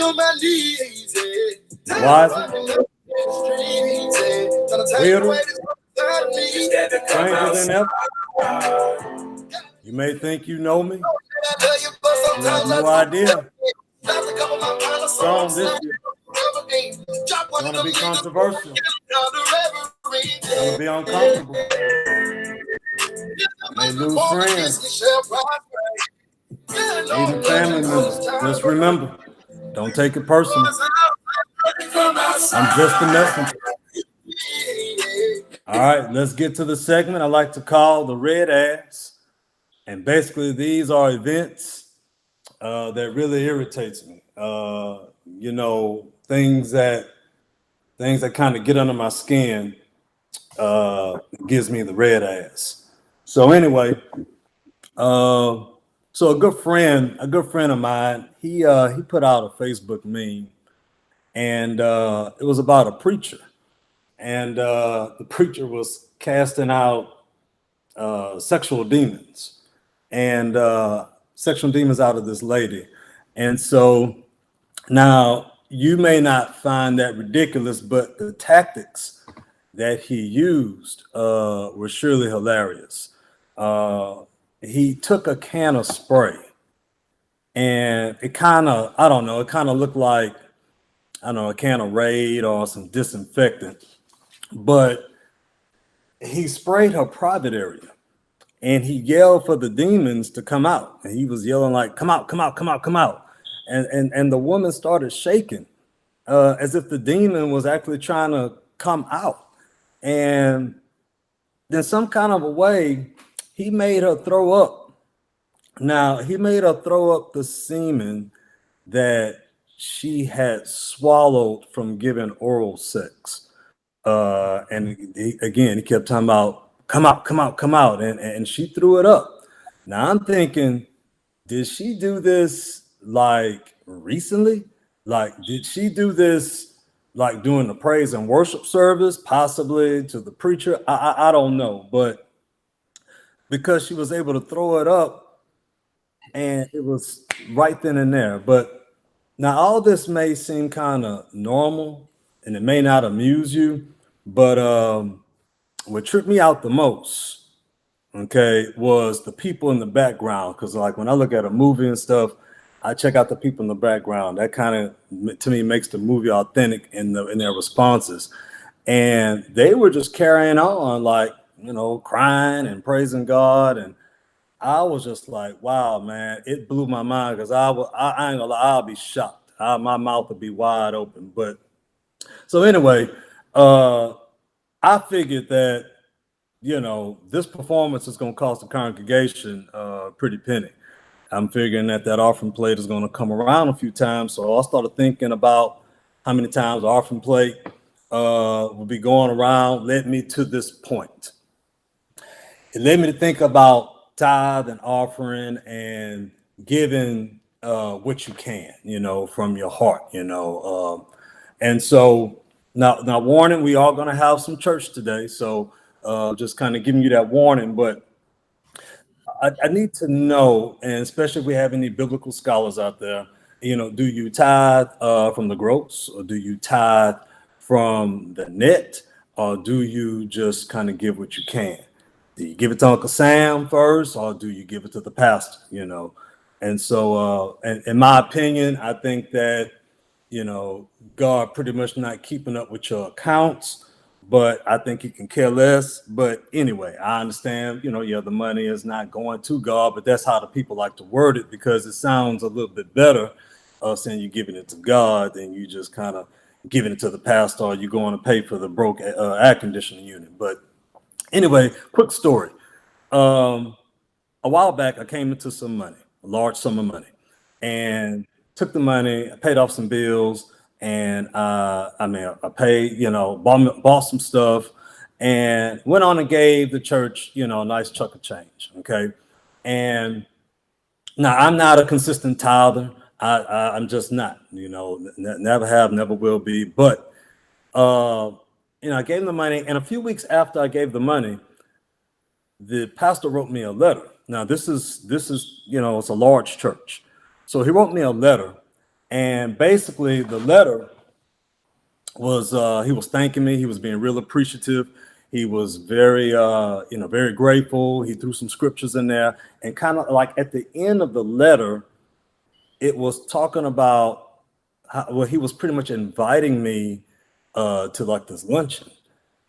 on my knees. Why is it? Weirder, stranger than ever. You may think you know me. You have no idea. Song this year. It's gonna be controversial. It's gonna be uncomfortable. May lose friends, even family members. Just remember, don't take it personal. I'm just a messenger. All right, let's get to the segment I like to call the red ads. And basically, these are events that really irritates me. You know, things that kind of get under my skin gives me the red ass. So anyway, so a good friend of mine, he put out a Facebook meme, and it was about a preacher, and the preacher was casting out sexual demons out of this lady. And so now you may not find that ridiculous, but the tactics that he used were surely hilarious. He took a can of spray, and it kind of, I don't know, it kind of looked like, I don't know, a can of Raid or some disinfectant, but he sprayed her private area, and he yelled for the demons to come out. And he was yelling like, come out, come out, come out, come out. And the woman started shaking as if the demon was actually trying to come out. And then some kind of a way, he made her throw up. Now, he made her throw up the semen that she had swallowed from giving oral sex. And he kept talking about, come out, come out, come out. And she threw it up. Now I'm thinking, did she do this like recently? Like, did she do this like during the praise and worship service, possibly to the preacher? I don't know. But because she was able to throw it up and it was right then and there. But now all this may seem kind of normal and it may not amuse you, but what tripped me out the most, okay, was the people in the background. Because like when I look at a movie and stuff, I check out the people in the background. That kind of, to me, makes the movie authentic in their responses. And they were just carrying on, like, you know, crying and praising God. And I was just like, wow, man, it blew my mind, because I ain't gonna lie, I'll be shocked. My mouth would be wide open. But so anyway, I figured that, you know, this performance is going to cost the congregation a pretty penny. I'm figuring that offering plate is going to come around a few times. So I started thinking about how many times the offering plate will be going around, led me to this point. It led me to think about tithe and offering and giving what you can, you know, from your heart, you know. And so now warning, we are going to have some church today. So just kind of giving you that warning, but I need to know, and especially if we have any biblical scholars out there, you know, do you tithe from the gross, or do you tithe from the net, or do you just kind of give what you can? Do you give it to Uncle Sam first, or do you give it to the pastor, you know? And so, and in my opinion, I think that, you know, God pretty much not keeping up with your accounts, but I think he can care less. But anyway, I understand, you know, yeah, the money is not going to God, but that's how the people like to word it, because it sounds a little bit better saying you're giving it to God than you just kind of giving it to the pastor, or you're going to pay for the broke air conditioning unit. But anyway, quick story. A while back, I came into some money, a large sum of money, and took the money, I paid off some bills, and I paid, you know, bought some stuff, and went on and gave the church, you know, a nice chunk of change. Okay. And now I'm not a consistent tither. I'm just not, you know, never have, never will be. But, you know, I gave him the money, and a few weeks after I gave the money, the pastor wrote me a letter. Now this is, you know, it's a large church. So he wrote me a letter, And basically, the letter was he was thanking me. He was being real appreciative. He was very very grateful. He threw some scriptures in there, and kind of like at the end of the letter, it was talking about well, he was pretty much inviting me to like this luncheon,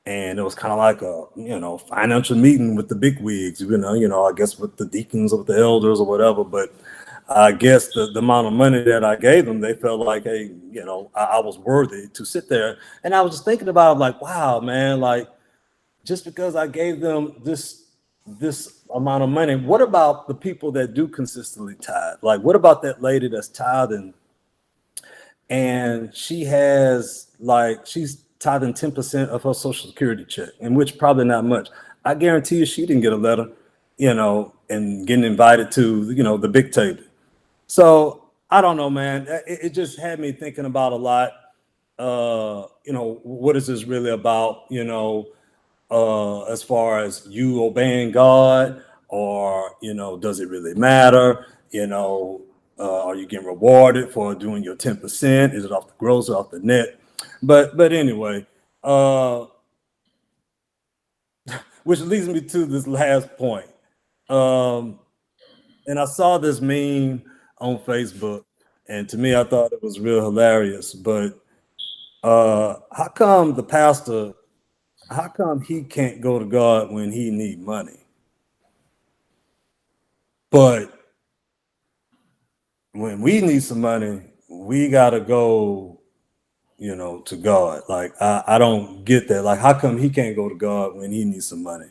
and it was kind of like a financial meeting with the big wigs, I guess with the deacons or with the elders or whatever. But I guess the amount of money that I gave them, they felt like, hey, I was worthy to sit there. And I was just thinking about, like, wow, man, like just because I gave them this amount of money, what about the people that do consistently tithe? Like, what about that lady that's tithing and she's tithing 10% of her social security check, and which probably not much. I guarantee you she didn't get a letter, and getting invited to, the big table. So I don't know, man. It just had me thinking about a lot. What is this really about? As far as you obeying God, or does it really matter? Are you getting rewarded for doing your 10%? Is it off the gross or off the net? But anyway, which leads me to this last point. And I saw this meme on Facebook, and to me, I thought it was real hilarious. But how come the pastor? How come he can't go to God when he need money? But when we need some money, we gotta go, to God. Like I don't get that. Like, how come he can't go to God when he needs some money?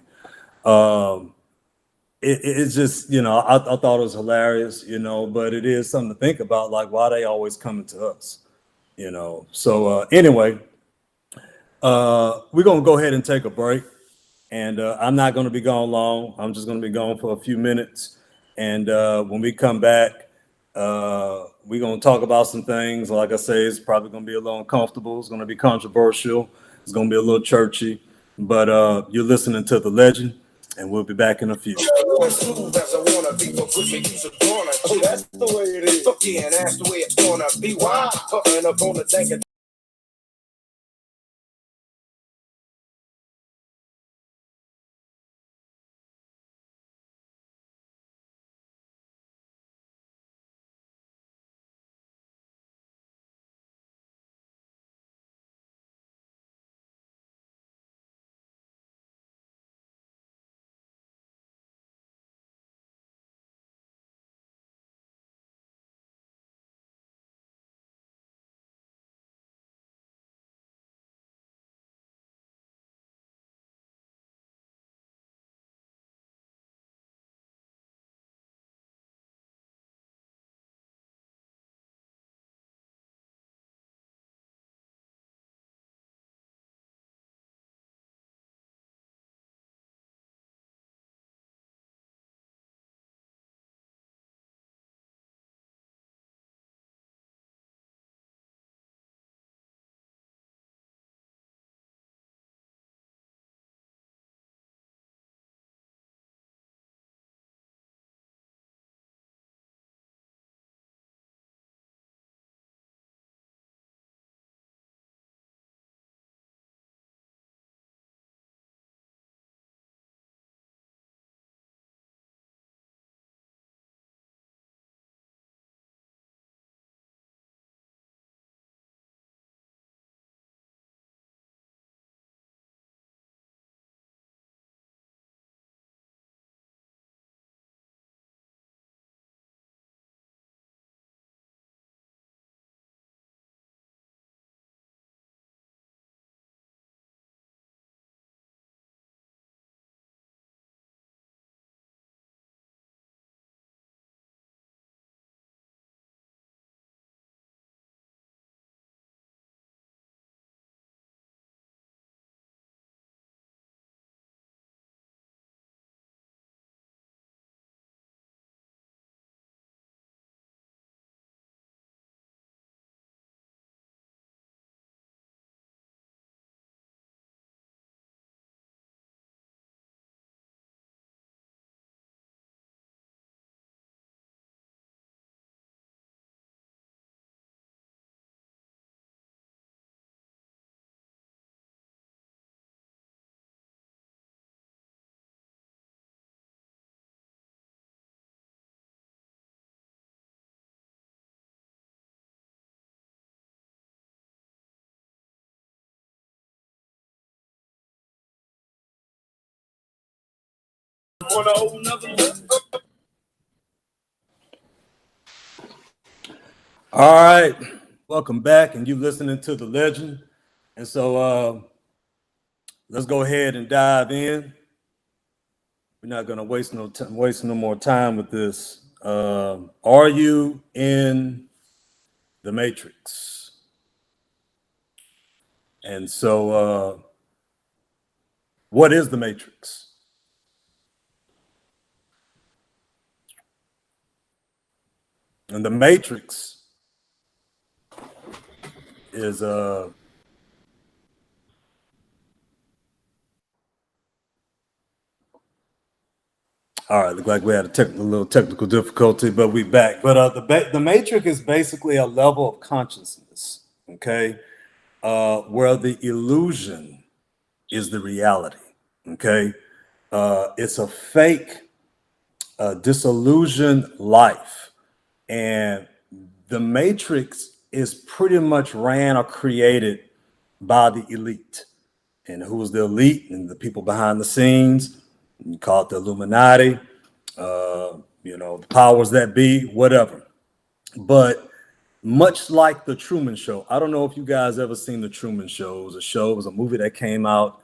Um, it's just, I thought it was hilarious, but it is something to think about. Like, why they always coming to us, So anyway, we're gonna go ahead and take a break, and I'm not gonna be gone long. I'm just gonna be gone for a few minutes, and when we come back, we're gonna talk about some things. Like I say, it's probably gonna be a little uncomfortable. It's gonna be controversial. It's gonna be a little churchy, but you're listening to The Legend, and we'll be back in a few. Smooth as I wanna be, but put me use a corner. Oh, that's the way it is. Yeah, that's the way it's gonna be. Why? Putting up on the thing. All right, welcome back, and you listening to The Legend. And so let's go ahead and dive in. We're not going to waste no more time with this. Are you in the Matrix? And so what is the Matrix? And the Matrix is all right, look like we had a little technical difficulty, but we back. But the Matrix is basically a level of consciousness, okay, where the illusion is the reality, okay. It's a fake, disillusioned life, and the Matrix is pretty much ran or created by the elite. And who is the elite? And the people behind the scenes. You call it the Illuminati, the powers that be, whatever. But much like the Truman Show, I don't know if you guys ever seen the Truman Show. It was a movie that came out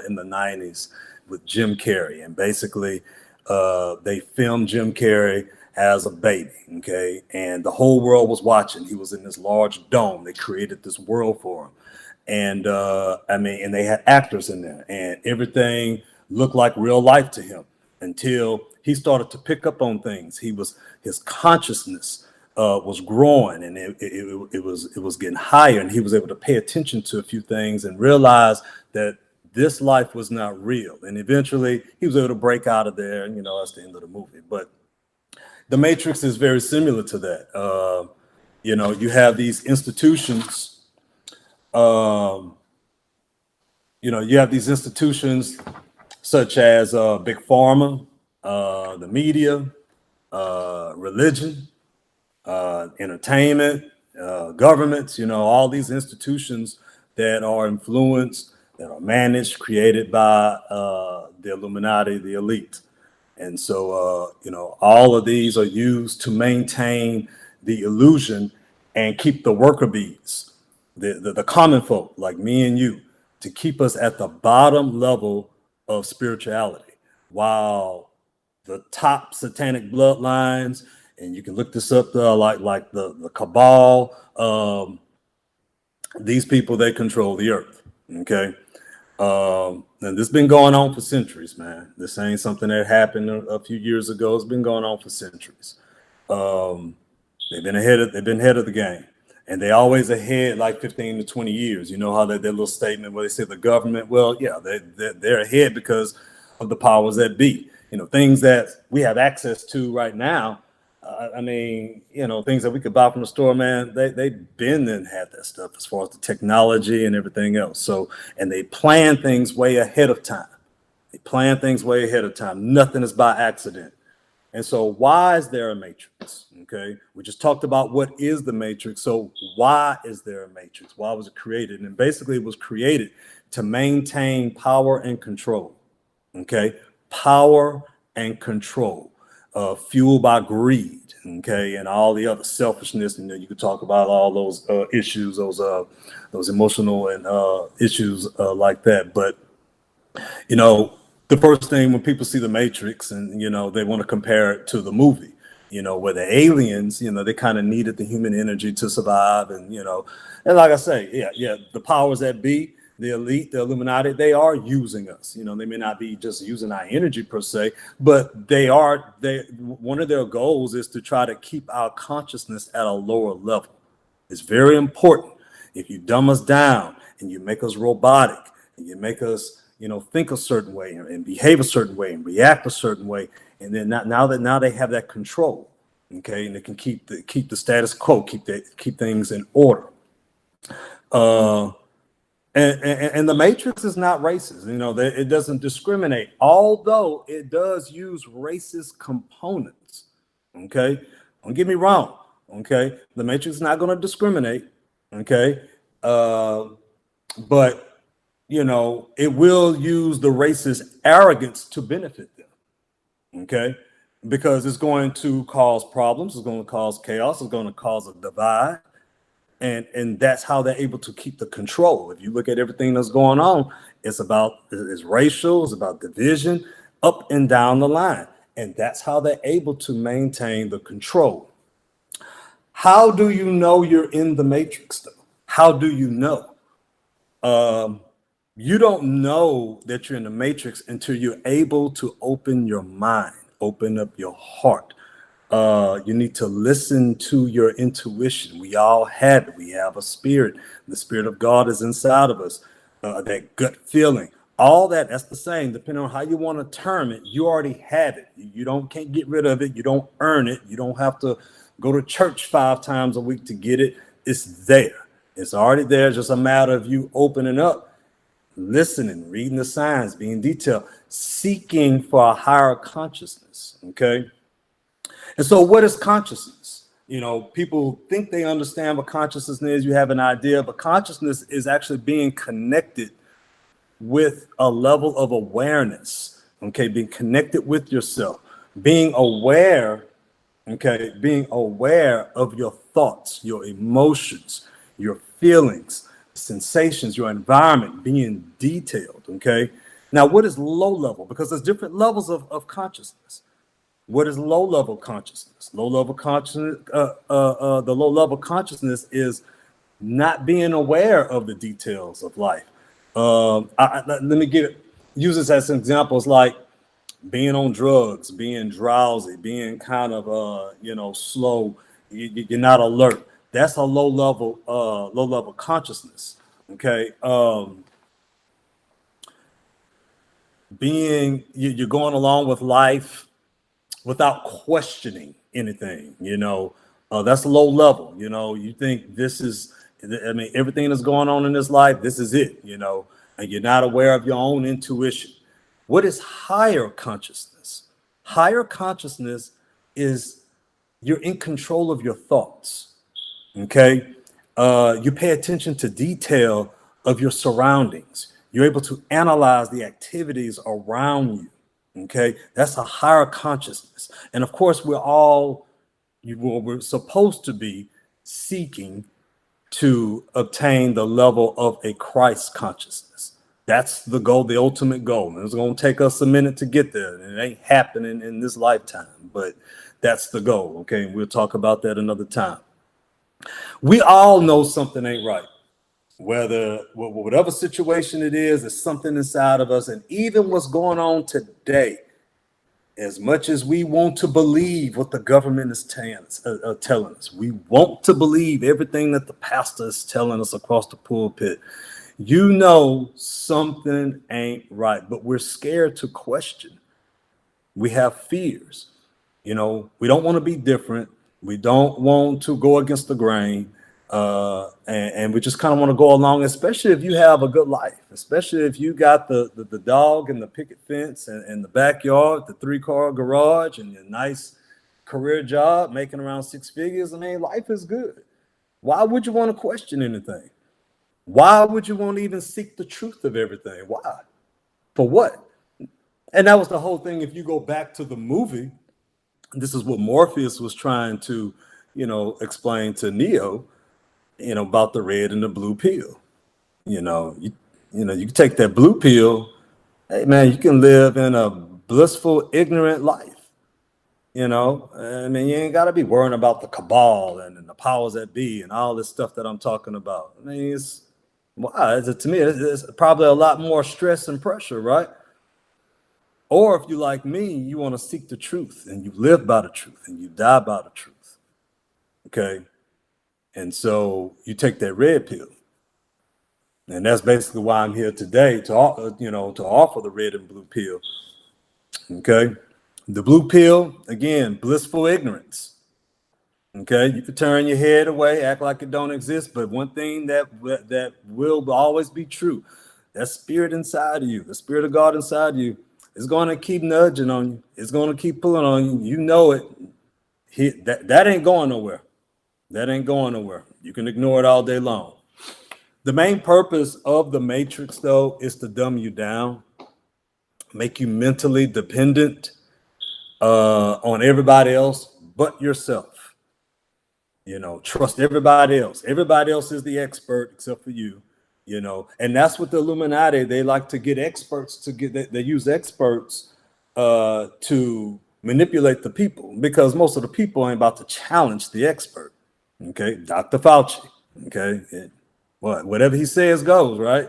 in the 90s with Jim Carrey. And basically, they filmed Jim Carrey as a baby, okay? And the whole world was watching. He was in this large dome. They created this world for him. And and they had actors in there, and everything looked like real life to him until he started to pick up on things. His consciousness was growing, and it was getting higher, and he was able to pay attention to a few things and realize that this life was not real. And eventually he was able to break out of there, and that's the end of the movie. But the Matrix is very similar to that. You have these institutions. You have these institutions such as Big Pharma, the media, religion, entertainment, governments, all these institutions that are influenced, that are managed, created by the Illuminati, the elite. And so, all of these are used to maintain the illusion and keep the worker bees, the common folk like me and you, to keep us at the bottom level of spirituality, while the top satanic bloodlines, and you can look this up, like the cabal, these people, they control the earth, okay? And this has been going on for centuries, man. This ain't something that happened a few years ago. It's been going on for centuries. They've been ahead of the game. And they always ahead like 15 to 20 years. You know how that little statement where they say the government, well, yeah, they're ahead because of the powers that be. Things that we have access to right now. Things that we could buy from the store, man, they've been and had that stuff as far as the technology and everything else. So, and they plan things way ahead of time. Nothing is by accident. And so why is there a matrix? Okay, we just talked about what is the matrix. So why is there a matrix? Why was it created? And basically it was created to maintain power and control. Okay, power and control, fueled by greed. Okay, and all the other selfishness. You could talk about all those issues, those emotional and issues like that. But the first thing when people see the Matrix, and they want to compare it to the movie, where the aliens, they kind of needed the human energy to survive, and and like I say, yeah, the powers that be, the elite, the Illuminati, they are using us. They may not be just using our energy per se, but one of their goals is to try to keep our consciousness at a lower level. It's very important. If you dumb us down and you make us robotic and you make us think a certain way and behave a certain way and react a certain way, and then now they have that control, okay, and they can keep the status quo, keep things in order. And the Matrix is not racist. It doesn't discriminate, although it does use racist components. Okay, don't get me wrong. Okay, the Matrix is not going to discriminate. Okay, but it will use the racist arrogance to benefit them. Okay, because it's going to cause problems, it's going to cause chaos, it's going to cause a divide, and that's how they're able to keep the control. If you look at everything that's going on, it's racial, it's about division up and down the line, and that's how they're able to maintain the control. How do you know you're in the matrix though? How do you know? You don't know that you're in the matrix until you're able to open your mind, open up your heart. You need to listen to your intuition. We all have it. We have a spirit. The spirit of God is inside of us. That gut feeling, all that's the same. Depending on how you want to term it, you already have it. You can't get rid of it. You don't earn it. You don't have to go to church 5 times a week to get it. It's there. It's already there. It's just a matter of you opening up, listening, reading the signs, being detailed, seeking for a higher consciousness. Okay. And so what is consciousness? People think they understand what consciousness is. You have an idea, but consciousness is actually being connected with a level of awareness. Okay. Being connected with yourself, being aware. Okay. Being aware of your thoughts, your emotions, your feelings, sensations, your environment, being detailed. Okay. Now, what is low level? Because there's different levels of consciousness. What is low level consciousness? Low level consciousness. The low level consciousness is not being aware of the details of life. Let me use this as an example. It's like being on drugs, being drowsy, being kind of slow. You're not alert. That's a low level consciousness. Okay. You're going along with life without questioning anything, that's low level. You think this is, everything that's going on in this life, this is it, and you're not aware of your own intuition. What is higher consciousness? Higher consciousness is you're in control of your thoughts. Okay. You pay attention to detail of your surroundings. You're able to analyze the activities around you. Okay, that's a higher consciousness. And of course, we're supposed to be seeking to obtain the level of a Christ consciousness. That's the goal, the ultimate goal. And it's going to take us a minute to get there. And it ain't happening in this lifetime, but that's the goal. Okay, we'll talk about that another time. We all know something ain't right. Whatever situation it is, there's something inside of us. And even what's going on today, as much as we want to believe what the government is telling us, we want to believe everything that the pastor is telling us across the pulpit, something ain't right, but we're scared to question. We have fears. We don't want to be different. We don't want to go against the grain. And we just kind of want to go along, especially if you have a good life, especially if you got the dog and the picket fence and the backyard, the 3-car garage and your nice career job making around 6 figures. Life is good. Why would you want to question anything? Why would you want to even seek the truth of everything? Why? For what? And that was the whole thing. If you go back to the movie, this is what Morpheus was trying to, explain to Neo, about the red and the blue pill. You can take that blue pill. Hey man, you can live in a blissful, ignorant life. You ain't got to be worrying about the cabal and the powers that be and all this stuff that I'm talking about. To me, it's probably a lot more stress and pressure, right? Or if you like me, you want to seek the truth and you live by the truth and you die by the truth. Okay. And so you take that red pill. And that's basically why I'm here today to offer the red and blue pill. Okay. The blue pill, again, blissful ignorance. Okay. You can turn your head away, act like it don't exist. But one thing that will always be true, that spirit inside of you, the spirit of God inside of you, is going to keep nudging on you. It's going to keep pulling on you. You know it. That ain't going nowhere. That ain't going nowhere. You can ignore it all day long. The main purpose of the matrix, though, is to dumb you down, make you mentally dependent, on everybody else but yourself. Trust everybody else. Everybody else is the expert except for you. And that's what the Illuminati, they like to get experts to get. They use experts to manipulate the people, because most of the people ain't about to challenge the expert. Okay, Dr. Fauci. Okay, whatever he says goes, right?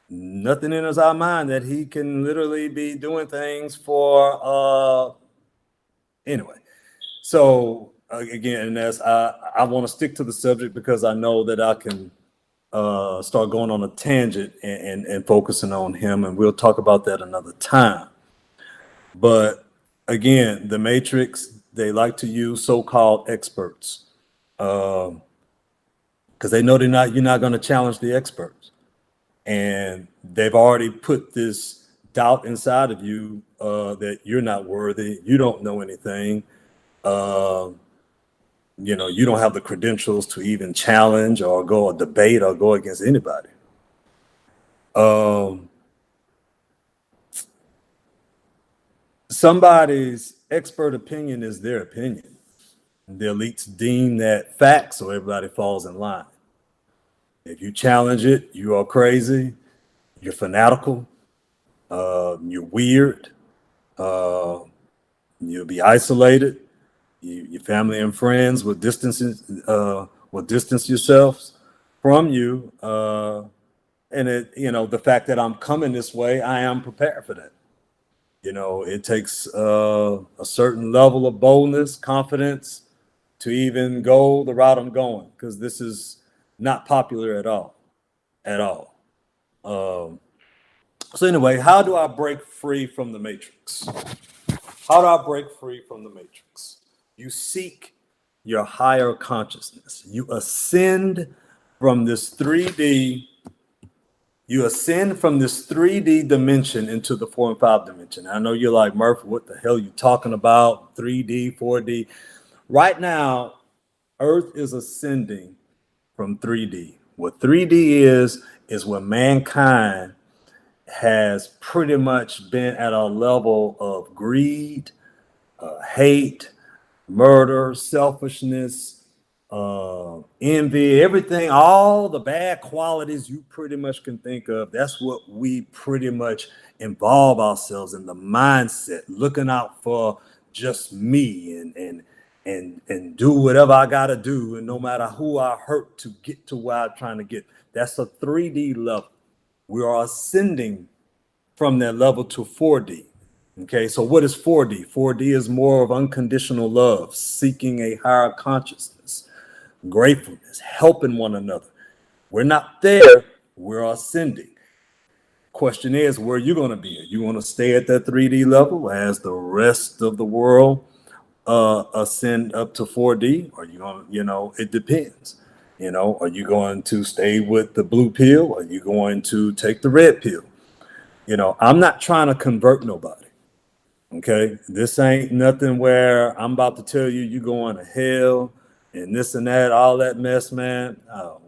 Nothing enters our mind that he can literally be doing things for. Anyway, so again, as I want to stick to the subject, because I know that I can start going on a tangent and focusing on him, and we'll talk about that another time. But again, the Matrix, they like to use so-called experts because they know you're not going to challenge the experts, and they've already put this doubt inside of you that you're not worthy, you don't know anything, you don't have the credentials to even challenge or go or debate or go against anybody. Somebody's expert opinion is their opinion. The elites deem that fact, so everybody falls in line. If you challenge it, you are crazy, you're fanatical, you're weird, you'll be isolated. Your family and friends will distance yourselves from you. And the fact that I'm coming this way, I am prepared for that. It takes a certain level of boldness, confidence to even go the route I'm going, because this is not popular at all. So anyway, how do I break free from the Matrix? You seek your higher consciousness. You ascend from this 3D. You ascend from this 3D dimension into the 4 and 5 dimension. I know you're like, Murph, what the hell are you talking about? 3D, 4D. Right now, Earth is ascending from 3D. What 3D is when mankind has pretty much been at a level of greed, hate, murder, selfishness, envy, everything, all the bad qualities you pretty much can think of. That's what we pretty much involve ourselves in, the mindset, looking out for just me and do whatever I gotta do, and no matter who I hurt to get to where I'm trying to get. That's a 3D level. We are ascending from that level to 4D. Okay, so what is 4D? 4D is more of unconditional love, seeking a higher consciousness, gratefulness, helping one another. We're not there, we're ascending. Question is, where are you going to be? Are you going to stay at that 3D level as the rest of the world ascend up to 4D? Or are you going to, it depends. Are you going to stay with the blue pill? Or are you going to take the red pill? I'm not trying to convert nobody. Okay, this ain't nothing where I'm about to tell you you're going to hell and this and that, all that mess, man.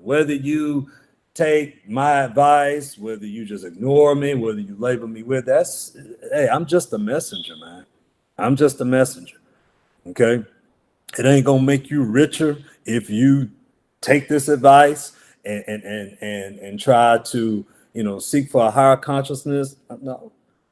Whether you take my advice, whether you just ignore me, whether you label me with, hey, I'm just a messenger, man. I'm just a messenger. Okay, it ain't gonna make you richer if you take this advice and try to seek for a higher consciousness. No,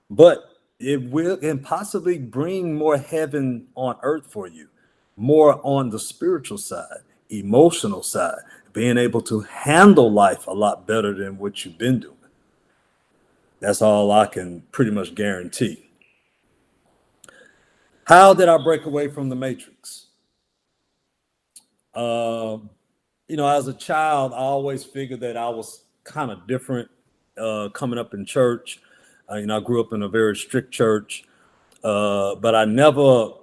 but it will and possibly bring more heaven on earth for you, more on the spiritual side, emotional side, being able to handle life a lot better than what you've been doing. That's all I can pretty much guarantee. How did I break away from the Matrix? As a child, I always figured that I was kind of different coming up in church. I grew up in a very strict church, but I never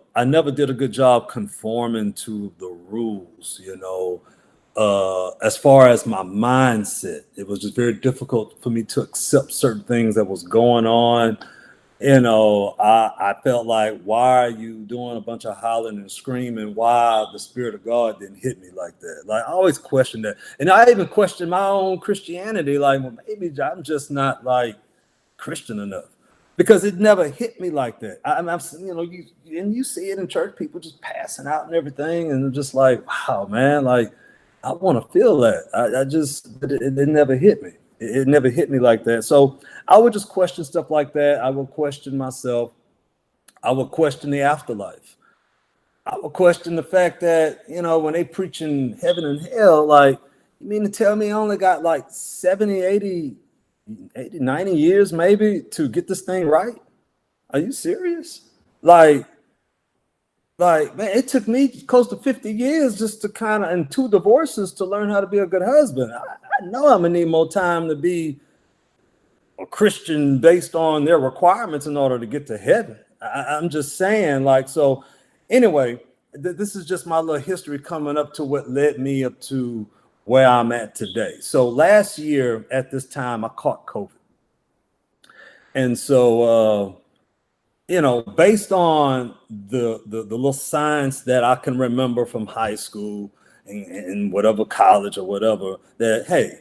did a good job conforming to the rules. As far as my mindset, it was just very difficult for me to accept certain things that was going on. I felt like, why are you doing a bunch of hollering and screaming? Why the Spirit of God didn't hit me like that? Like, I always questioned that. And I even questioned my own Christianity. Like, well, maybe I'm just not like Christian enough. because it never hit me like that. I'm you see it in church, people just passing out and everything, and I'm just like, wow, man, like I want to feel that. I just, but it never hit me. It never hit me like that. So I would just question stuff like that. I would question myself. I would question the afterlife. I would question the fact that, when they preaching heaven and hell, like, you mean to tell me I only got like 70, 80, 90 years maybe to get this thing right? Are you serious? Like, man, it took me close to 50 years just to kind of, and 2 divorces to learn how to be a good husband. I know I'm gonna need more time to be a Christian based on their requirements in order to get to heaven. I'm just saying, like, so anyway, this is just my little history coming up to what led me up to where I'm at today. So last year at this time, I caught COVID. And so, based on the little science that I can remember from high school and whatever college or whatever, that, hey,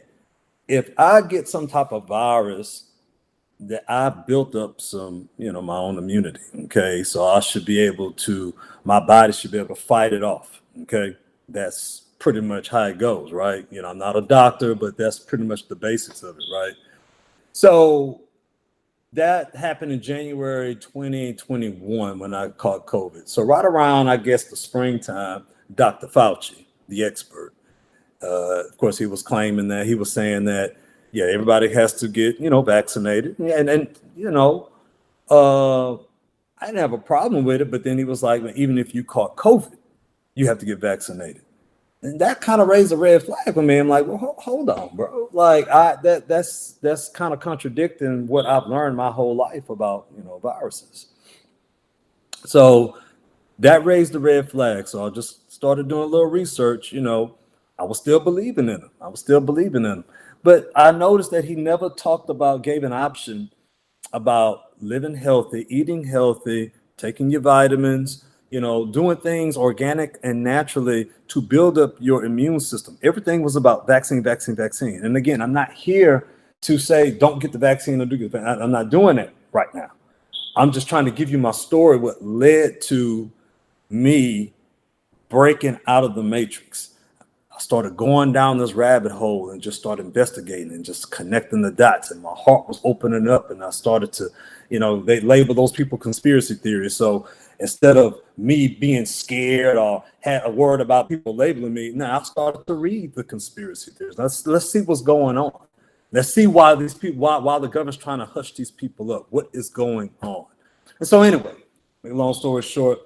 if I get some type of virus, that I built up some, my own immunity. Okay. So I should be able to, my body should be able to fight it off. Okay. That's pretty much how it goes, right? I'm not a doctor, but that's pretty much the basics of it, right? So that happened in January 2021 when I caught COVID. So right around, I guess, the springtime, Dr. Fauci, the expert, of course, he was claiming that, he was saying that, yeah, everybody has to get, vaccinated. And I didn't have a problem with it, but then he was like, even if you caught COVID, you have to get vaccinated. And that kind of raised a red flag for me. I'm like, well, hold on, bro. Like, that's kind of contradicting what I've learned my whole life about, viruses. So that raised the red flag. So I just started doing a little research. I was still believing in him. But I noticed that he never talked about, gave an option about living healthy, eating healthy, taking your vitamins, doing things organic and naturally to build up your immune system. Everything was about vaccine, vaccine, vaccine. And again, I'm not here to say don't get the vaccine or do it. I'm not doing it right now. I'm just trying to give you my story, what led to me breaking out of the matrix. I started going down this rabbit hole and just started investigating and just connecting the dots. And my heart was opening up, and I started to, they label those people conspiracy theories. So instead of me being scared or had a word about people labeling me, now I started to read the conspiracy theories. Let's see what's going on. Let's see why these people, why the government's trying to hush these people up. What is going on? And so anyway, make a long story short,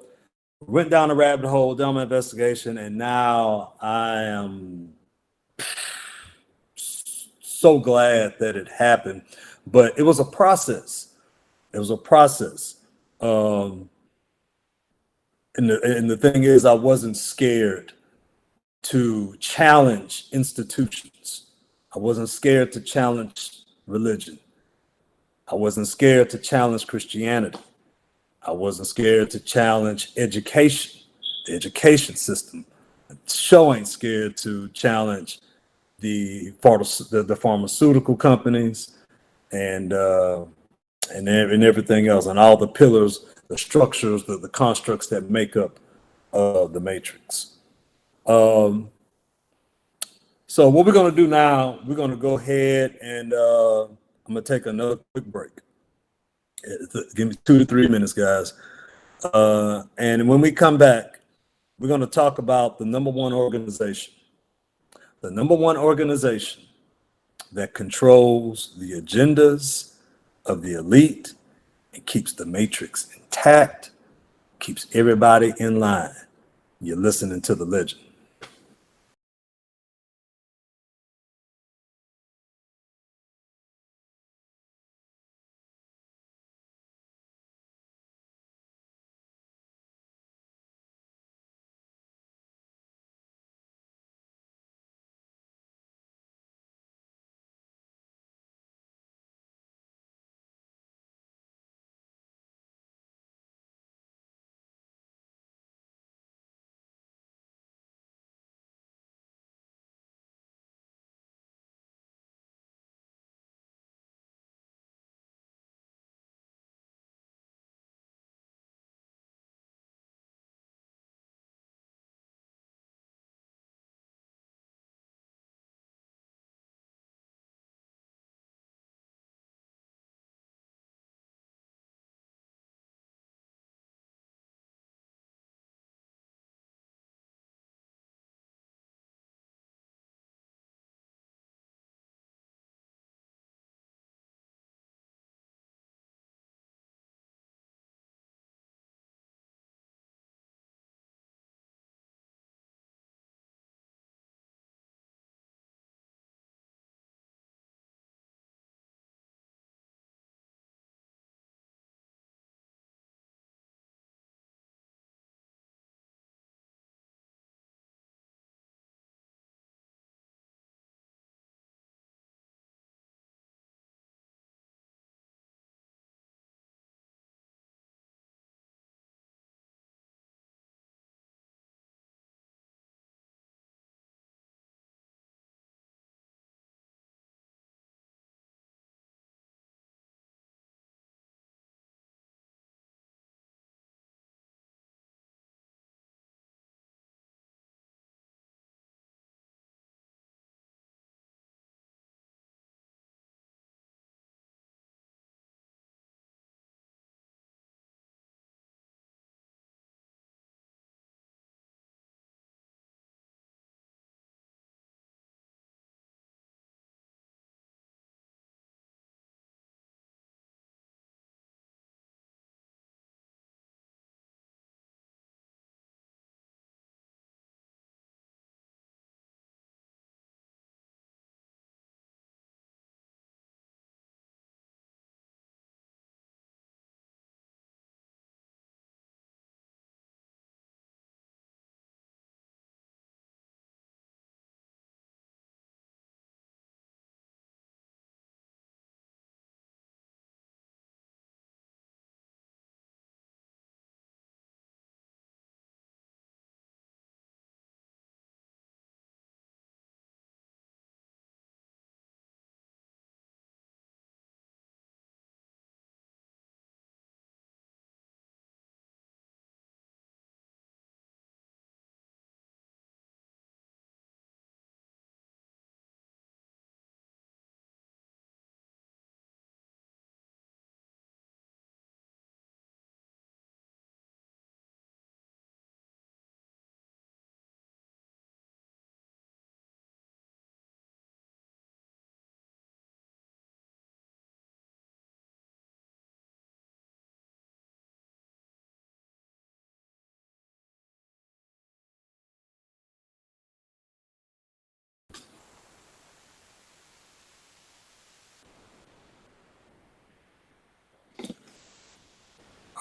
went down the rabbit hole, done my investigation, and now I am so glad that it happened. But it was a process. It was a process. And the thing is, I wasn't scared to challenge institutions. I wasn't scared to challenge religion. I wasn't scared to challenge Christianity. I wasn't scared to challenge education, the education system. Sure ain't scared to challenge the pharmaceutical companies and everything else, and all the pillars, the structures, the constructs that make up the matrix. So what we're going to do now, we're going to go ahead and I'm going to take another quick break. Give me 2 to 3 minutes, guys. And when we come back, we're going to talk about the number one organization that controls the agendas of the elite and keeps the matrix intact, keeps everybody in line. You're listening to The Legend.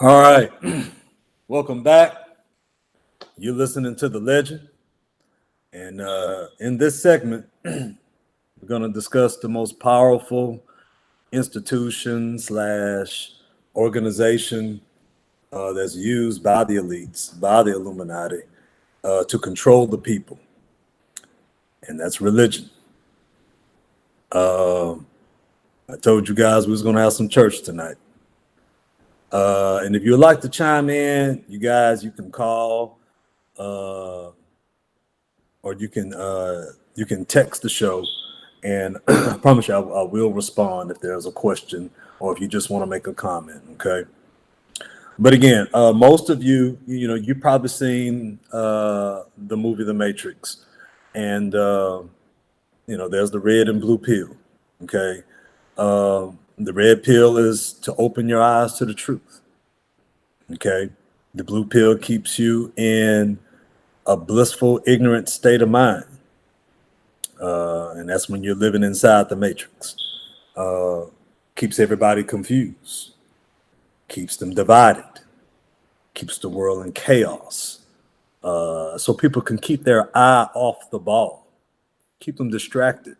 All right. Welcome back. You're listening to The Legend. And in this segment, we're going to discuss the most powerful institution slash organization that's used by the elites, by the Illuminati, to control the people. And that's religion. I told you guys we was going to have some church tonight. And if you'd like to chime in, you guys, you can call or you can text the show, and I promise you I will respond if there's a question or if you just want to make a comment. Okay. But again, most of you've probably seen the movie The Matrix, and there's the red and blue pill. Okay. The red pill is to open your eyes to the truth. Okay. The blue pill keeps you in a blissful, ignorant state of mind. And that's when you're living inside the matrix. Keeps everybody confused, keeps them divided, keeps the world in chaos. So people can keep their eye off the ball, keep them distracted.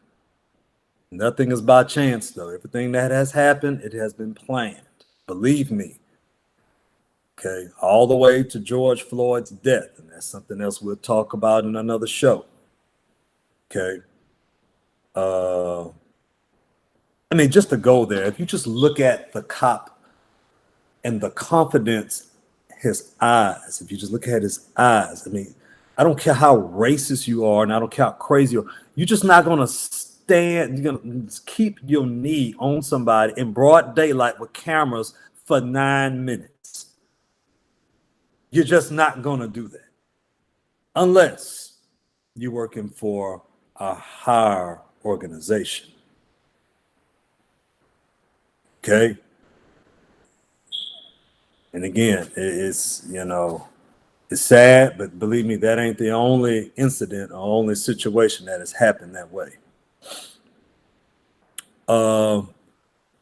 Nothing is by chance, though. Everything that has happened, it has been planned. Believe me. Okay, all the way to George Floyd's death, and that's something else we'll talk about in another show. Okay. I mean, just to go there, if you just look at the cop and the confidence, his eyes, if you just look at his eyes, I mean, I don't care how racist you are, and I don't care how crazy you are, you're just not going to stand, you're going to keep your knee on somebody in broad daylight with cameras for 9 minutes. You're just not going to do that unless you're working for a higher organization. Okay. And again, it's sad, but believe me, that ain't the only incident or only situation that has happened that way. And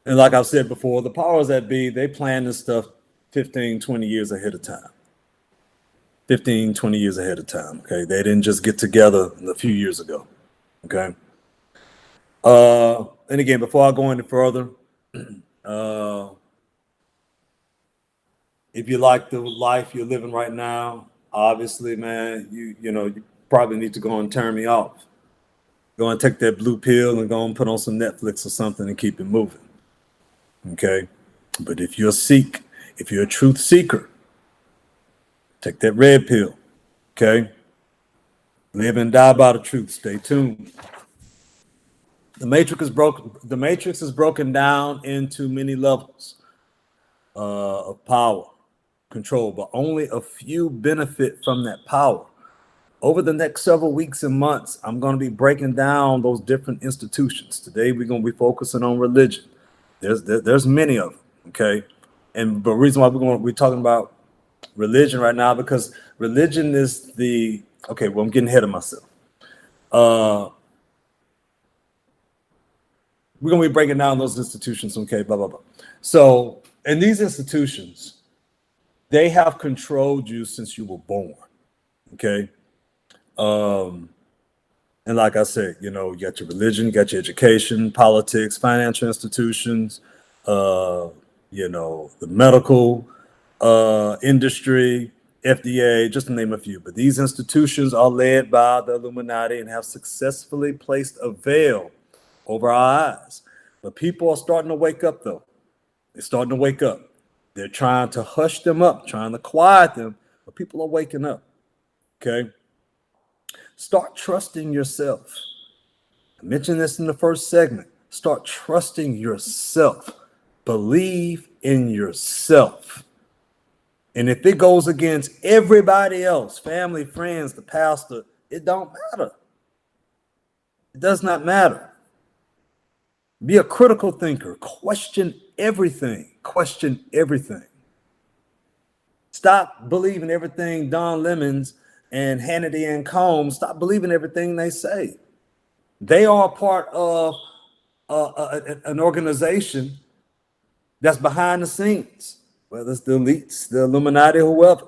like I've said before, the powers that be, they plan this stuff 15, 20 years ahead of time. 15, 20 years ahead of time. Okay. They didn't just get together a few years ago. Okay. And again, before I go any further, if you like the life you're living right now, obviously, man, you probably need to go and turn me off. Go and take that blue pill and go and put on some Netflix or something and keep it moving. Okay. But if you're a truth seeker, take that red pill. Okay. Live and die by the truth. Stay tuned. The matrix is broken down into many levels of power, control, but only a few benefit from that power. Over the next several weeks and months, I'm going to be breaking down those different institutions. Today, we're going to be focusing on religion. There's many of them. Okay. And the reason why we're talking about religion right now, because religion is I'm getting ahead of myself. We're going to be breaking down those institutions. Okay. Blah, blah, blah. So, in these institutions, they have controlled you since you were born. Okay. And like I said, you got your religion, you got your education, politics, financial institutions, the medical industry, FDA, just to name a few. But these institutions are led by the Illuminati and have successfully placed a veil over our eyes. But people are starting to wake up, though. They're starting to wake up. They're trying to hush them up, trying to quiet them, but people are waking up. Okay. Start trusting yourself. I mentioned this in the first segment. Start trusting yourself. Believe in yourself. And if it goes against everybody else, family, friends, the pastor, it don't matter. It does not matter. Be a critical thinker. Question everything. Question everything. Stop believing everything Don Lemons and Hannity and Combs, stop believing everything they say. They are a part of an organization that's behind the scenes. whether it's the elites, the Illuminati, whoever.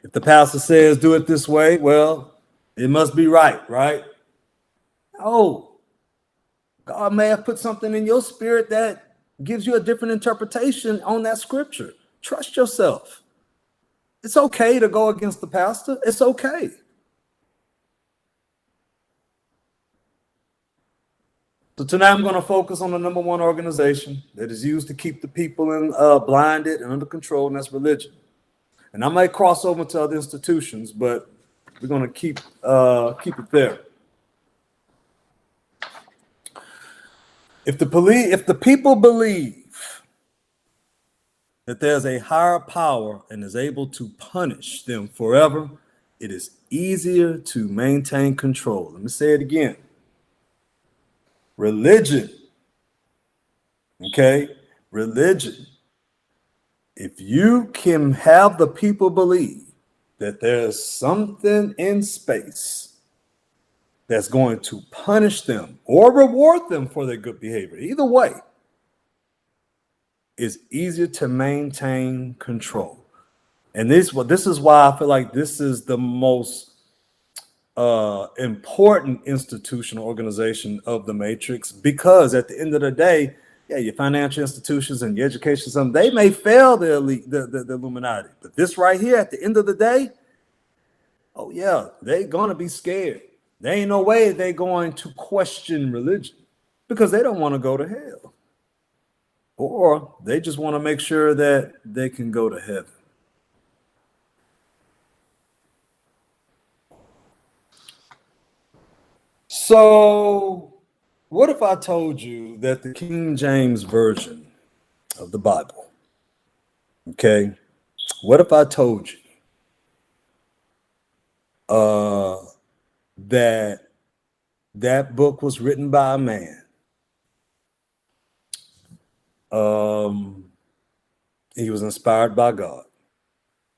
If the pastor says do it this way, well, it must be right, right? Oh, God may have put something in your spirit that gives you a different interpretation on that scripture. Trust yourself. It's okay to go against the pastor. It's okay. So tonight I'm going to focus on the number one organization that is used to keep the people blinded and under control, and that's religion. And I might cross over to other institutions, but we're going to keep it there. If the people believe that there's a higher power and is able to punish them forever, it is easier to maintain control. Let me say it again. Religion, okay? Religion. If you can have the people believe that there's something in space that's going to punish them or reward them for their good behavior, either way, it's easier to maintain control. And this is why I feel like this is the most important institutional organization of the Matrix, because at the end of the day, yeah, your financial institutions and your education system, they may fail the elite, the Illuminati. But this right here, at the end of the day, oh yeah, they're gonna be scared. There ain't no way they're going to question religion because they don't want to go to hell. Or they just want to make sure that they can go to heaven. So, what if I told you that the King James Version of the Bible, okay? What if I told you that book was written by a man? He was inspired by God.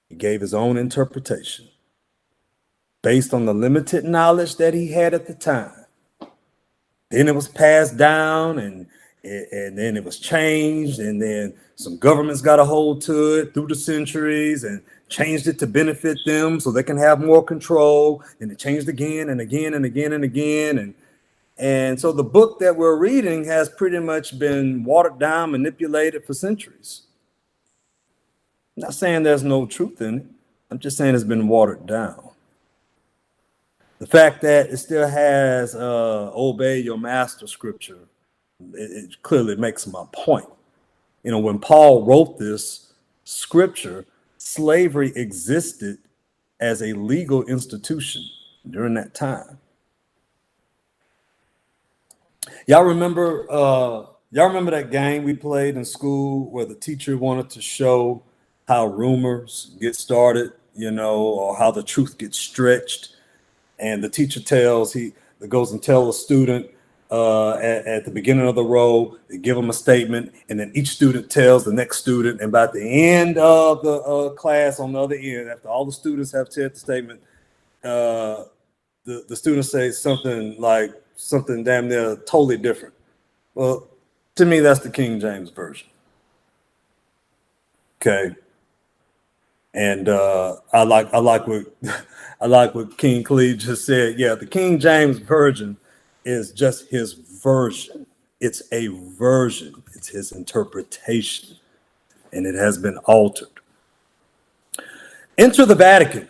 He gave his own interpretation based on the limited knowledge that he had at the time. Then it was passed down, and then it was changed, and then some governments got a hold to it through the centuries and changed it to benefit them so they can have more control. And it changed again and again and again and again. And so the book that we're reading has pretty much been watered down, manipulated for centuries. I'm not saying there's no truth in it. I'm just saying it's been watered down. The fact that it still has obey your master scripture, it clearly makes my point. You know, when Paul wrote this scripture, slavery existed as a legal institution during that time. Y'all remember that game we played in school where the teacher wanted to show how rumors get started, you know, or how the truth gets stretched? And the teacher goes and tells a student at the beginning of the row, they give them a statement, and then each student tells the next student. And by the end of the class, on the other end, after all the students have said the statement, the student says something damn near totally different. Well, to me, that's the King James Version. Okay. And I like what King Cleve just said. Yeah, the King James Version is just his version. It's a version. It's his interpretation, and it has been altered. Enter the Vatican.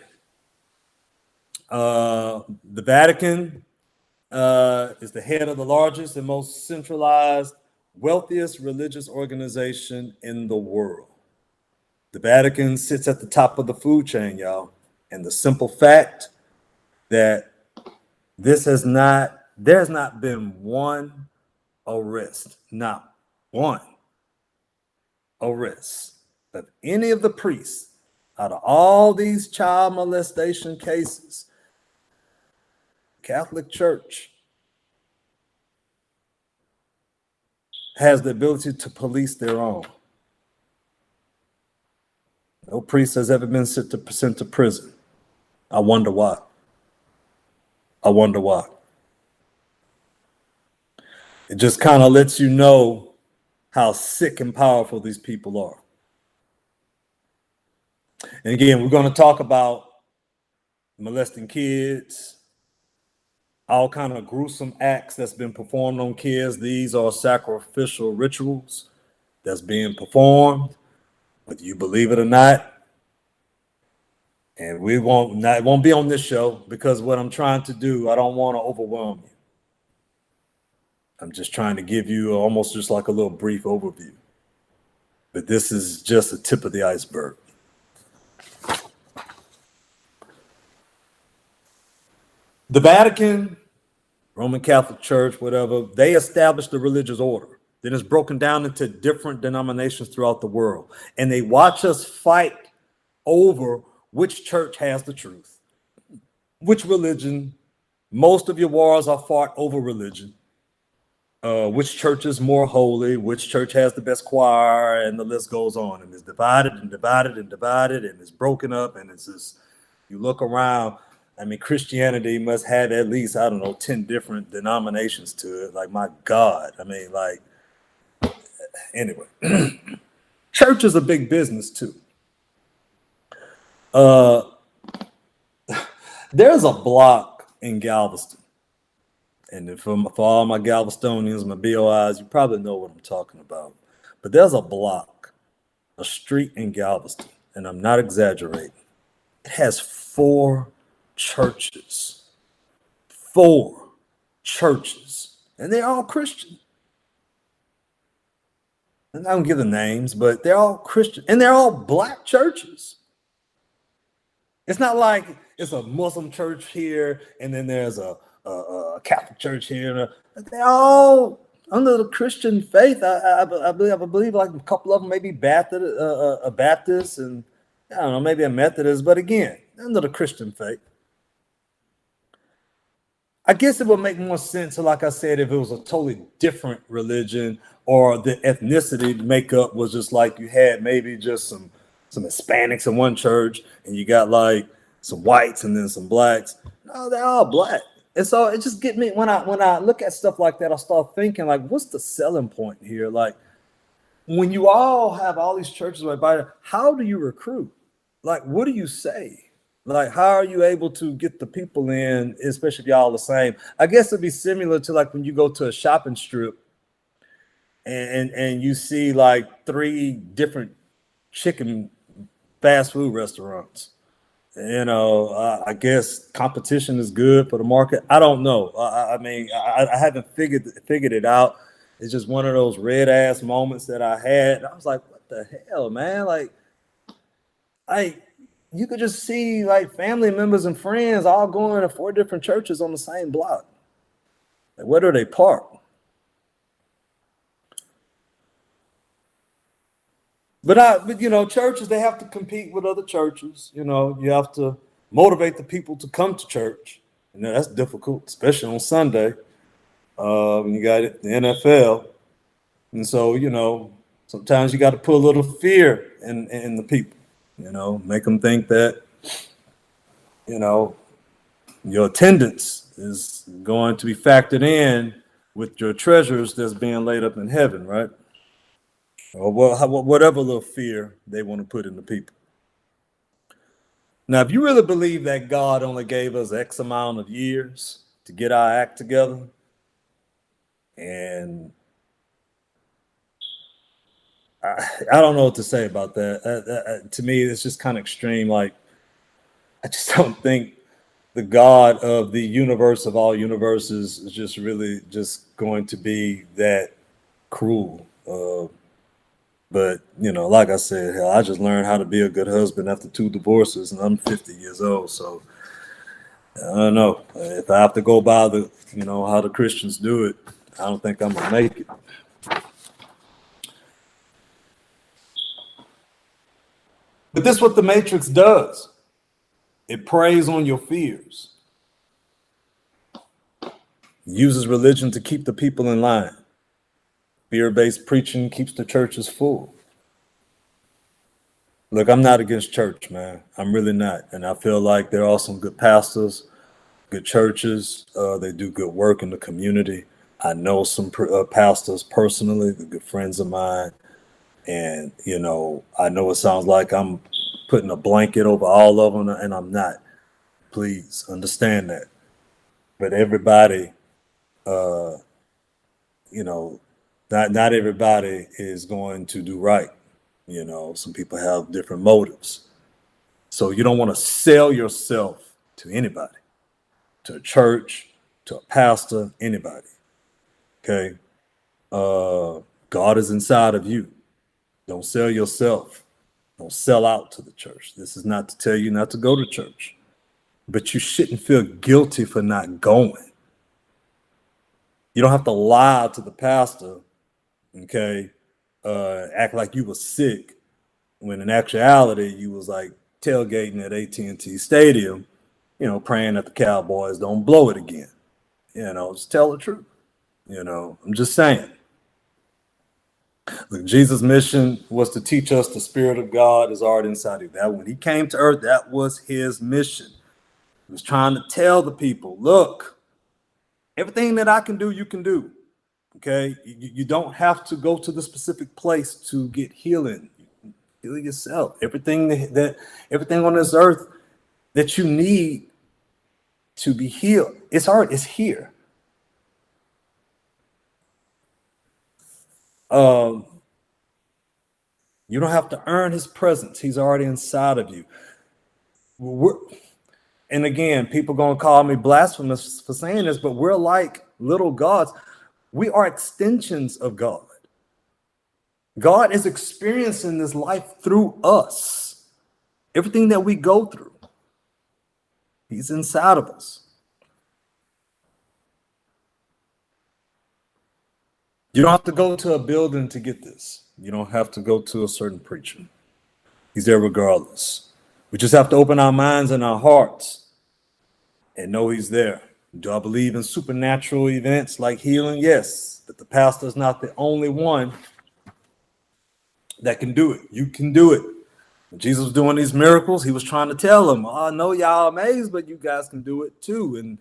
The Vatican is the head of the largest and most centralized, wealthiest religious organization in the world. The Vatican sits at the top of the food chain, y'all. And the simple fact that there's not been one arrest, not one arrest of any of the priests out of all these child molestation cases. Catholic Church has the ability to police their own. No priest has ever been sent to prison. I wonder why. It just kind of lets you know how sick and powerful these people are. And again, we're going to talk about molesting kids, all kind of gruesome acts that's been performed on kids. These are sacrificial rituals that's being performed, whether you believe it or not. And it won't be on this show, because what I'm trying to do, I don't want to overwhelm you. I'm just trying to give you almost just like a little brief overview. But this is just the tip of the iceberg. The Vatican, Roman Catholic Church, whatever, they established the religious order. Then it's broken down into different denominations throughout the world. And they watch us fight over which church has the truth, which religion. Most of your wars are fought over religion. Which church is more holy, which church has the best choir, and the list goes on. And it's divided and divided and divided, and it's broken up. And it's just, you look around, I mean, Christianity must have at least, 10 different denominations to it. Like, my God. I mean, like, anyway. Church is a big business, too. There's a block in Galveston. And for all my Galvestonians, my BOIs, you probably know what I'm talking about. But there's a block, a street in Galveston, and I'm not exaggerating. It has 4 churches. 4 churches. And they're all Christian. And I don't give the names, but they're all Christian. And they're all black churches. It's not like it's a Muslim church here, and then there's a Catholic church here. They're all under the Christian faith. I believe like a couple of them may be Baptist, and I don't know, maybe a Methodist, but again, under the Christian faith. I guess it would make more sense, like I said, if it was a totally different religion, or the ethnicity makeup was just like you had maybe just some Hispanics in one church, and you got like some whites and then some blacks. No, they're all black. And so it just get me when I look at stuff like that, I start thinking like, what's the selling point here? Like, when you all have all these churches, how do you recruit? Like, what do you say? Like, how are you able to get the people in, especially if y'all the same? I guess it'd be similar to like when you go to a shopping strip and you see like 3 different chicken fast food restaurants. I guess competition is good for the market. I don't know. I mean, I haven't figured it out. It's just one of those red ass moments that I had. I was like, what the hell, man? Like, you could just see like family members and friends all going to 4 different churches on the same block. Like, where do they park? But churches, they have to compete with other churches. You have to motivate the people to come to church. And that's difficult, especially on Sunday. When you got it, the NFL. And so, sometimes you got to put a little fear in the people, make them think that, your attendance is going to be factored in with your treasures that's being laid up in heaven, right? Or whatever little fear they want to put in the people. Now, if you really believe that God only gave us X amount of years to get our act together, and I don't know what to say about that. To me, it's just kind of extreme. Like, I just don't think the God of the universe of all universes is just really just going to be that cruel. But, like I said, hell, I just learned how to be a good husband after 2 divorces, and I'm 50 years old. So I don't know. If I have to go by the, how the Christians do it, I don't think I'm going to make it. But this is what the Matrix does. It preys on your fears. It uses religion to keep the people in line. Fear-based preaching keeps the churches full. Look, I'm not against church, man. I'm really not. And I feel like there are some good pastors, good churches. They do good work in the community. I know some pastors personally, they're good friends of mine. And, I know it sounds like I'm putting a blanket over all of them, and I'm not. Please understand that. But everybody, not everybody is going to do right. Some people have different motives. So you don't want to sell yourself to anybody, to a church, to a pastor, anybody. Okay. God is inside of you. Don't sell yourself. Don't sell out to the church. This is not to tell you not to go to church, but you shouldn't feel guilty for not going. You don't have to lie to the pastor, okay? Act like you were sick when in actuality you was like tailgating at AT&T Stadium, praying that the Cowboys don't blow it again. Just tell the truth. I'm just saying. Look, Jesus' mission was to teach us the Spirit of God is already inside of you. That when he came to earth, that was his mission. He was trying to tell the people, look, everything that I can do, you can do. Okay? You don't have to go to the specific place to get healing. You can heal yourself. Everything on this earth that you need to be healed, it's here. You don't have to earn his presence. He's already inside of you. And again, people going to call me blasphemous for saying this, but we're like little gods. We are extensions of God. God is experiencing this life through us. Everything that we go through, he's inside of us. You don't have to go to a building to get this. You don't have to go to a certain preacher. He's there regardless. We just have to open our minds and our hearts and know he's there. Do I believe in supernatural events like healing? Yes, but the pastor is not the only one that can do it. You can do it. When Jesus was doing these miracles, he was trying to tell them, I know y'all amazed, but you guys can do it too. And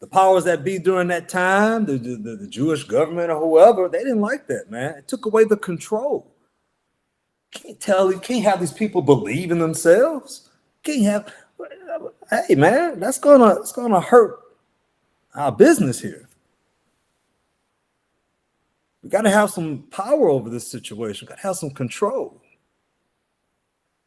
the powers that be during that time, the Jewish government or whoever, they didn't like that, man. It took away the control. You can't have these people believe in themselves. Hey man, it's gonna hurt our business here. We got to have some power over this situation. We got to have some control.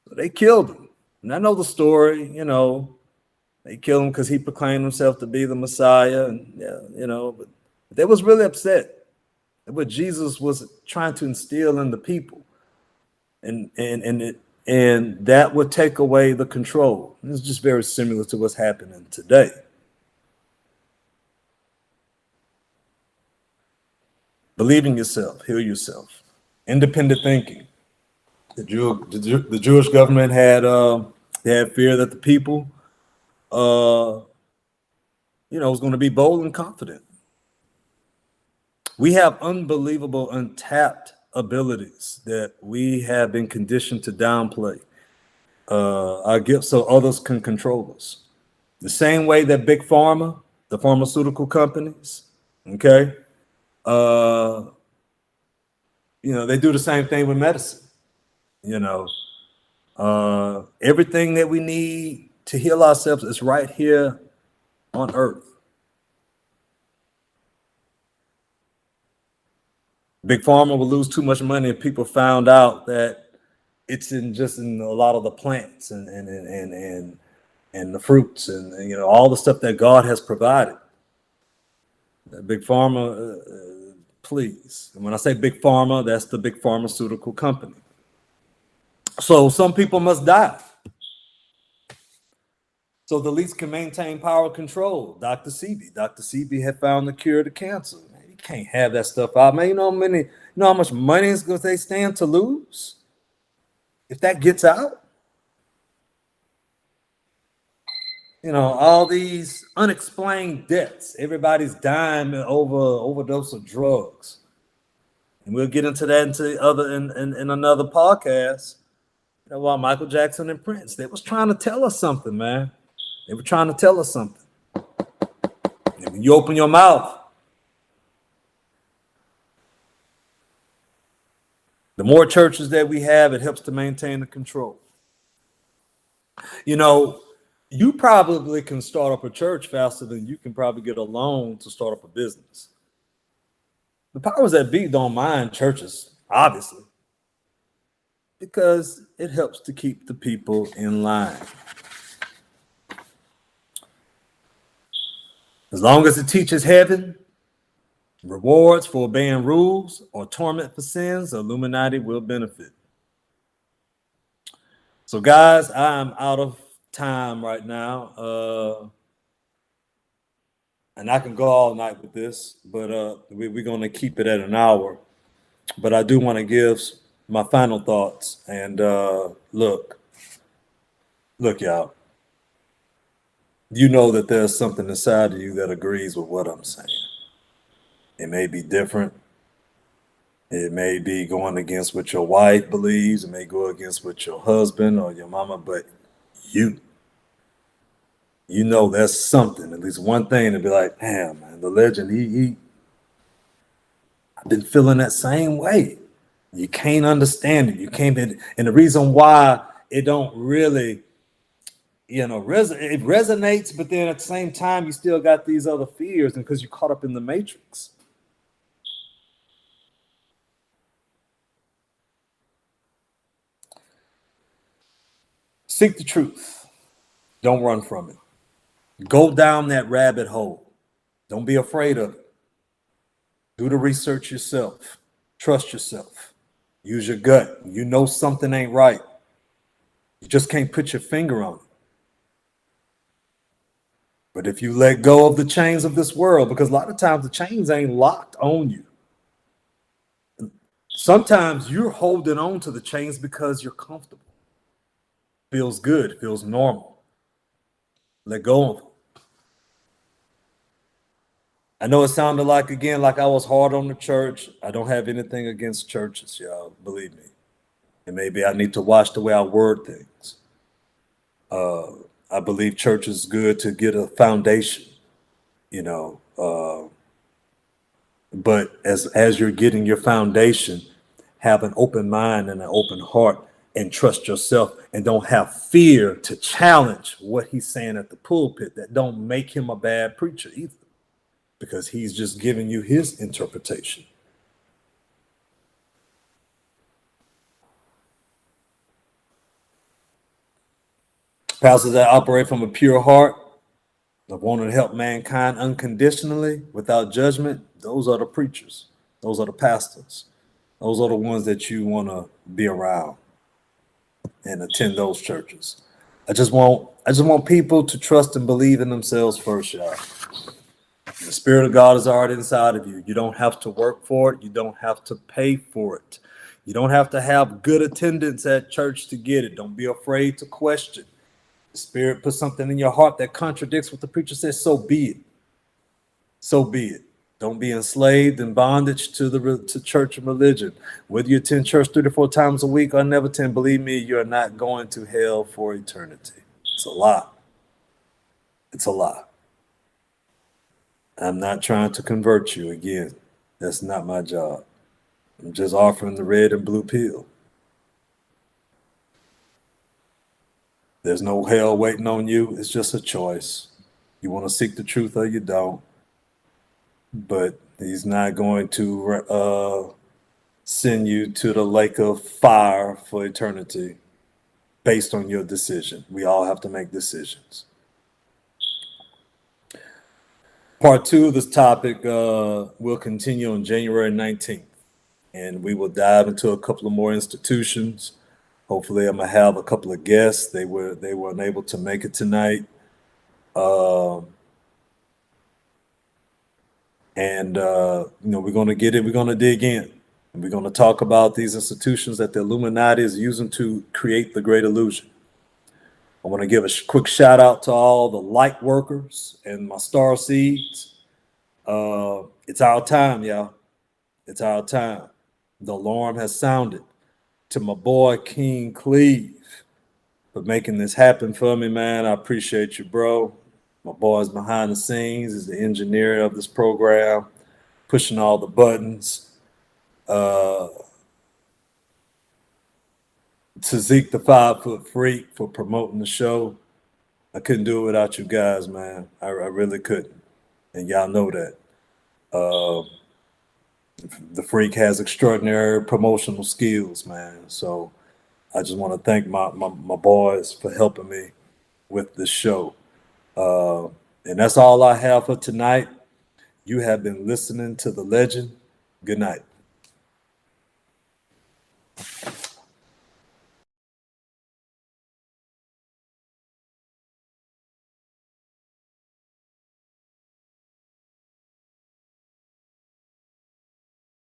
So they killed him. And I know the story, they killed him because he proclaimed himself to be the Messiah. And but they was really upset at what Jesus was trying to instill in the people. And that would take away the control. It's just very similar to what's happening today. Believe in yourself, heal yourself. Independent thinking. The Jewish government had fear that the people, was going to be bold and confident. We have unbelievable, untapped abilities that we have been conditioned to downplay our gifts so others can control us. The same way that Big Pharma, the pharmaceutical companies, okay, they do the same thing with medicine. Everything that we need to heal ourselves is right here on earth. Big Pharma will lose too much money if people found out that it's in a lot of the plants and the fruits and all the stuff that God has provided. Big Pharma, please. And when I say Big Pharma, that's the big pharmaceutical company. So some people must die, so the elites can maintain power control. Dr. Sebi had found the cure to cancer. Man, you can't have that stuff out, man. You know how much money is going they stand to lose if that gets out? All these unexplained deaths. Everybody's dying over overdose of drugs, and we'll get into that in another podcast. About Michael Jackson and Prince, they was trying to tell us something, man. They were trying to tell us something. And when you open your mouth The more churches that we have, it helps to maintain the control. You know, you probably can start up a church faster than you can probably get a loan to start up a business. The powers that be don't mind churches, obviously, because it helps to keep the people in line. As long as it teaches heaven, rewards for obeying rules, or torment for sins, the Illuminati will benefit. So, guys, I'm out of time right now. And I can go all night with this, but we're going to keep it at an hour. But I do want to give my final thoughts. And look, y'all. You know that there's something inside of you that agrees with what I'm saying. It may be different. It may be going against what your wife believes. It may go against what your husband or your mama, but you know there's something, at least one thing to be like, damn, man, the legend, I've been feeling that same way. You can't understand it. You can't, and the reason why it don't really, it resonates, but then at the same time, you still got these other fears, and because you're caught up in the matrix. Seek the truth. Don't run from it. Go down that rabbit hole. Don't be afraid of it. Do the research yourself. Trust yourself. Use your gut. You know something ain't right. You just can't put your finger on it. But if you let go of the chains of this world, because a lot of times the chains ain't locked on you. Sometimes you're holding on to the chains because you're comfortable. Feels good, feels normal. Let go of them. I know it sounded like I was hard on the church. I don't have anything against churches, y'all, believe me. And maybe I need to watch the way I word things. I believe church is good to get a foundation, but as you're getting your foundation, have an open mind and an open heart and trust yourself, and don't have fear to challenge what he's saying at the pulpit. That don't make him a bad preacher either, because he's just giving you his interpretation. Pastors that operate from a pure heart of wanting to help mankind unconditionally without judgment, those are the preachers. Those are the pastors. Those are the ones that you want to be around and attend those churches. I just want people to trust and believe in themselves first, y'all. The Spirit of God is already inside of you. You don't have to work for it. You don't have to pay for it. You don't have to have good attendance at church to get it. Don't be afraid to question. The Spirit puts something in your heart that contradicts what the preacher says, so be it. So be it. Don't be enslaved in bondage to church and religion. Whether you attend church 3 to 4 times a week or never attend, believe me, you're not going to hell for eternity. It's a lie. It's a lie. I'm not trying to convert you again. That's not my job. I'm just offering the red and blue pill. There's no hell waiting on you. It's just a choice. You want to seek the truth or you don't. But he's not going to send you to the lake of fire for eternity based on your decision. We all have to make decisions. Part 2 of this topic will continue on January 19th. And we will dive into a couple of more institutions. Hopefully I'm going to have a couple of guests. They were unable to make it tonight. We're going to get it. We're going to dig in. And we're going to talk about these institutions that the Illuminati is using to create the Great Illusion. I want to give a quick shout out to all the light workers and my star seeds. It's our time, y'all. It's our time. The alarm has sounded. To my boy, King Cleve, for making this happen for me, man. I appreciate you, bro. My boy's behind the scenes, is the engineer of this program, pushing all the buttons. to Zeke the 5 Foot Freak for promoting the show. I couldn't do it without you guys, man. I really couldn't. And y'all know that. The Freak has extraordinary promotional skills, man. So I just want to thank my boys for helping me with the show. And that's all I have for tonight. You have been listening to The Legend. Good night.